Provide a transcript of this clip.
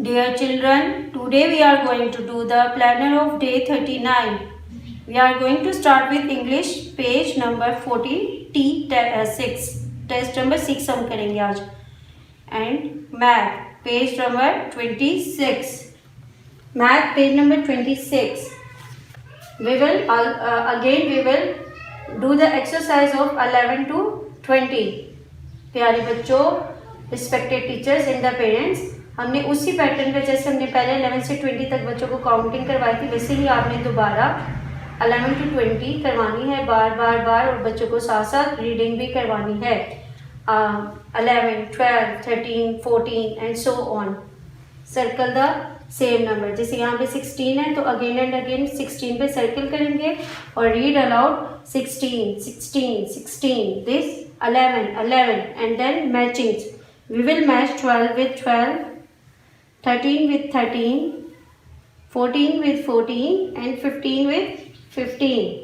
Dear children, today we are going to do the planner of day 39. We are going to start with English page number 14 T6. Test number 6 हम करेंगे आज. And Math page number 26. Math page number 26. We will do the exercise of 11 to 20. प्यारे बच्चों, respected teachers and the parents, हमने उसी pattern पे जैसे हमने पहले 11 से 20 तक बच्चों को काउंटिंग करवाई थी, वैसे ही आपने दोबारा 11 to 20 करवानी है बार और बच्चों को साथ साथ रीडिंग भी करवानी है. 11, 12, 13, 14 and so on. Circle the same number. जैसे यहाँ पे 16 है तो अगेन एंड अगेन 16 पे सर्कल करेंगे और read aloud 16, 16, 16, this 11, 11 and then matching. We will match 12 with 12, 13 with 13, 14 with 14 and 15 with 15.